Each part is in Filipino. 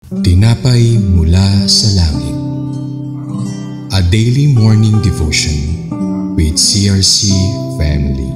Tinapay mula sa langit. A daily morning devotion with CRC family.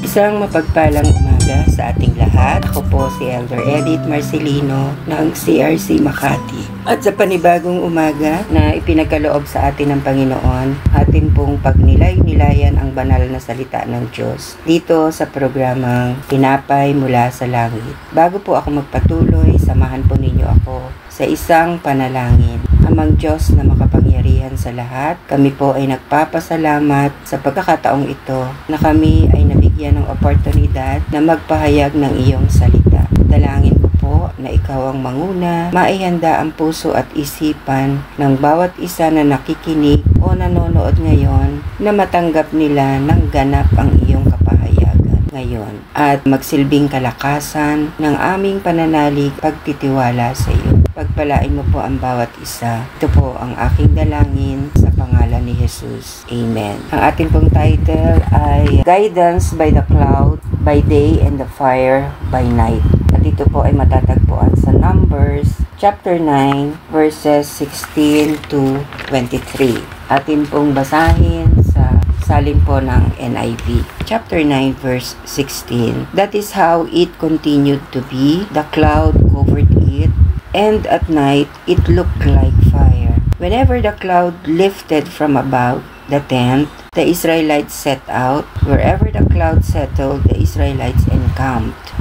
Isang mapagpalang umaga sa ating lahat. Ako po si Elder Edith Marcelino ng CRC Makati. At sa panibagong umaga na ipinagkaloob sa atin ng Panginoon, atin pong pagnilay-nilayan ang banal na salita ng Diyos dito sa programang Tinapay Mula sa Langit. Bago po ako magpatuloy, samahan po ninyo ako sa isang panalangin. Amang Diyos na makapangyarihan sa lahat, kami po ay nagpapasalamat sa pagkakataong ito na kami ay nabigyan ng oportunidad na magpahayag ng iyong salita. Dalangin ko po na ikaw ang manguna, maihanda ang puso at isipan ng bawat isa na nakikinig o nanonood ngayon na matanggap nila ng ganap ang iyong kapahayagan ngayon at magsilbing kalakasan ng aming pananalig pagtitiwala sa iyo. Pagpalain mo po ang bawat isa. Ito po ang aking dalangin sa pangalan ni Jesus. Amen. Ang ating pong title ay Guidance by the Cloud by Day and the Fire by Night. At ito po ay matatagpuan sa Numbers chapter 9 verses 16 to 23. Atin pong basahin sa salin po ng NIV. Chapter 9 verse 16. That is how it continued to be. The cloud covered it, and at night it looked like fire. Whenever the cloud lifted from above the tent, the Israelites set out. Wherever the cloud settled, the Israelites encamped.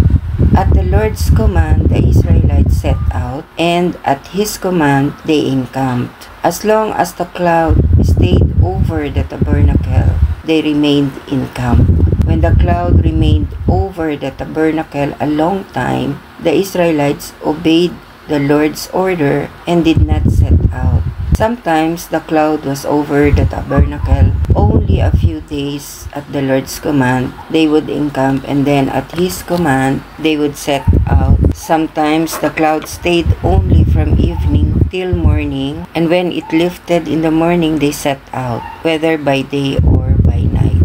At the Lord's command, the Israelites set out, and at His command, they encamped. As long as the cloud stayed over the tabernacle, they remained in camp. When the cloud remained over the tabernacle a long time, the Israelites obeyed the Lord's order and did not set out. Sometimes the cloud was over the tabernacle only a few days. At the Lord's command, they would encamp, and then at His command, they would set out. Sometimes the cloud stayed only from evening till morning, and when it lifted in the morning, they set out, whether by day or by night.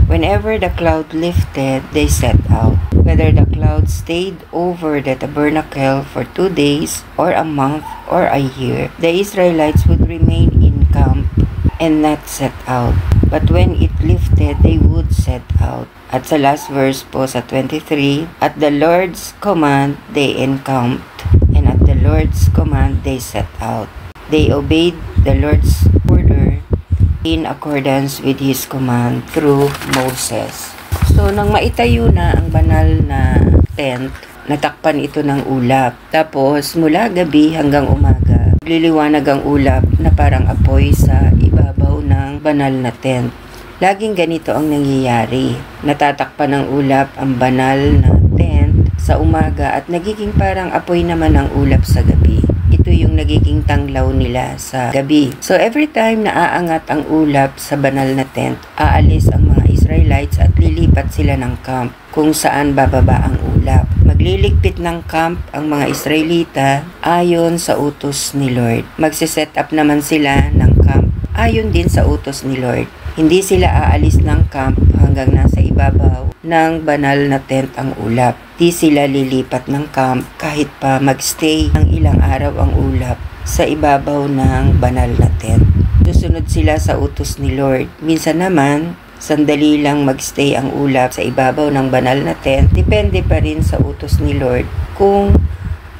Whenever the cloud lifted, they set out. Whether the cloud stayed over the tabernacle for 2 days, or a month, or a year, the Israelites would remain in camp and not set out. But when it lifted, they would set out. At sa last verse po sa 23, at the Lord's command, they encamped, and at the Lord's command, they set out. They obeyed the Lord's order in accordance with His command through Moses. So, nang maitayo na ang banal na tent, natakpan ito ng ulap. Tapos, mula gabi hanggang umaga, liliwanag ang ulap na parang apoy sa ibabaw ng banal na tent. Laging ganito ang nangyayari. Natatakpan ng ulap ang banal na tent sa umaga at nagiging parang apoy naman ang ulap sa gabi. Ito yung nagiging tanglaw nila sa gabi. So, every time na aangat ang ulap sa banal na tent, aalis ang mga Israelites at lilipat sila ng camp kung saan bababa ang ulap. Magliligpit ng camp ang mga Israelita ayon sa utos ni Lord. Magsiset up naman sila ng camp ayon din sa utos ni Lord. Hindi sila aalis ng camp hanggang nasa ibabaw ng banal na tent ang ulap. Di sila lilipat ng camp kahit pa magstay ng ilang araw ang ulap sa ibabaw ng banal na tent. Susunod sila sa utos ni Lord. Minsan naman, sandali lang magstay ang ulap sa ibabaw ng banal na tent. Depende pa rin sa utos ni Lord kung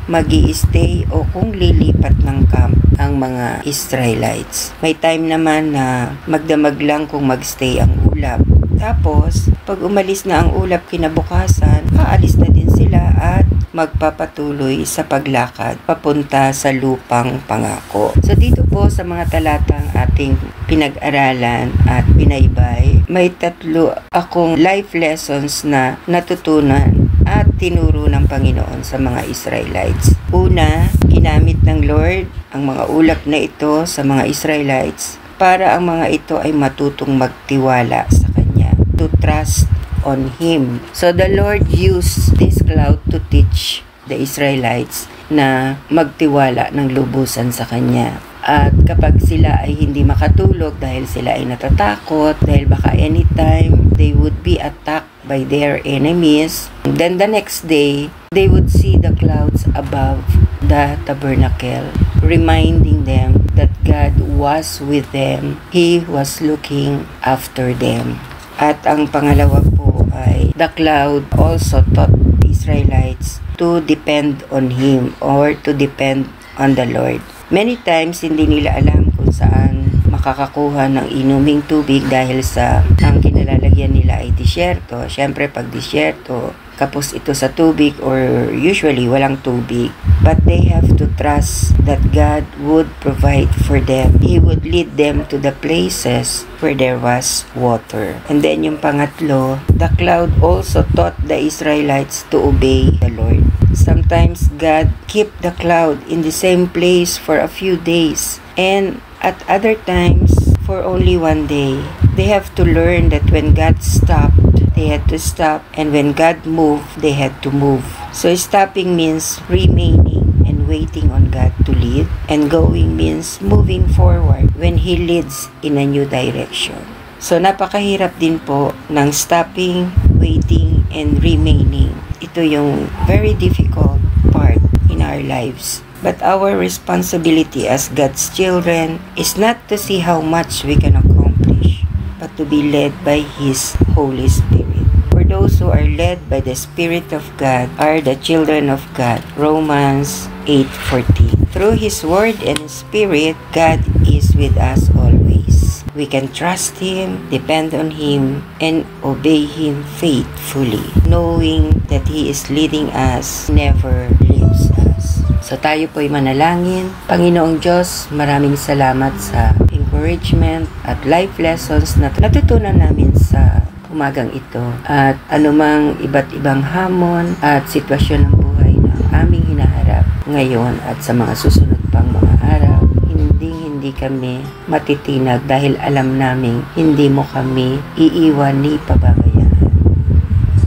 magi-stay o kung lilipat ng camp ang mga Israelites. May time naman na magdamag lang kung magstay ang ulap. Tapos, pag umalis na ang ulap kinabukasan, aalis na din sila at magpapatuloy sa paglakad papunta sa lupang pangako. So dito po sa mga talatang ating pinag-aralan at binaybay, may 3 akong life lessons na natutunan at tinuro ng Panginoon sa mga Israelites. Una, ginamit ng Lord ang mga ulap na ito sa mga Israelites para ang mga ito ay matutong magtiwala sa Kanya, to trust on Him. So the Lord used this cloud to teach the Israelites na magtiwala ng lubusan sa Kanya. At kapag sila ay hindi makatulog dahil sila ay natatakot, dahil baka anytime they would be attacked by their enemies, then the next day, they would see the clouds above the tabernacle, reminding them that God was with them. He was looking after them. At ang pangalawa po ay the cloud also taught the Israelites to depend on Him or to depend on the Lord. Many times, hindi nila alam kung saan makakakuha ng inuming tubig dahil sa ang kinalalagyan nila ay disyerto. Siyempre, pag disyerto, kapos ito sa tubig or usually walang tubig. But they have to trust that God would provide for them. He would lead them to the places where there was water. And then yung pangatlo, the cloud also taught the Israelites to obey the Lord. Sometimes God keep the cloud in the same place for a few days, and at other times for only one day. They have to learn that when God stopped, they had to stop, and when God moved, they had to move. So stopping means remaining and waiting on God to lead, and going means moving forward when He leads in a new direction. So napakahirap din po ng stopping, waiting, and remaining. Ito yung very difficult part in our lives. But our responsibility as God's children is not to see how much we can accomplish, but to be led by His Holy Spirit. For those who are led by the Spirit of God are the children of God. Romans 8:14. Through His Word and Spirit, God is with us always. We can trust Him, depend on Him, and obey Him faithfully, knowing that He is leading us, never leaves us. So tayo po'y manalangin. Panginoong Diyos, maraming salamat sa encouragement at life lessons na natutunan namin sa umagang ito. At anumang iba't ibang hamon at sitwasyon ng buhay na aming hinaharap ngayon at sa mga susunod pang mga araw, hindi kami matitinag dahil alam naming hindi mo kami iiwan ni pababayaan.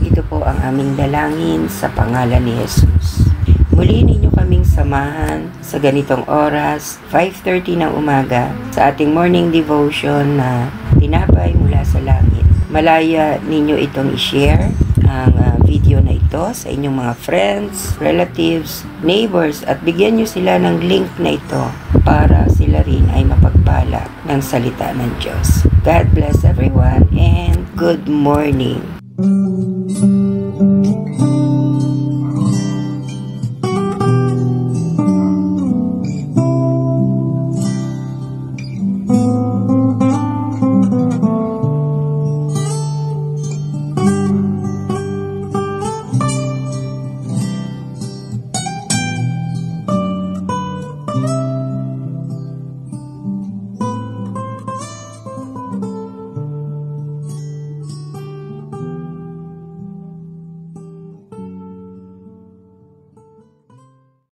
Ito po ang aming dalangin sa pangalan ni Jesus. Muli ninyo kaming samahan sa ganitong oras, 5:30 ng umaga, sa ating morning devotion na tinapay mula sa langit. Malaya ninyo itong i-share ang video na ito sa inyong mga friends, relatives, neighbors, at bigyan nyo sila ng link na ito para sila rin ay mapagpala ng salita ng Diyos. God bless everyone and good morning.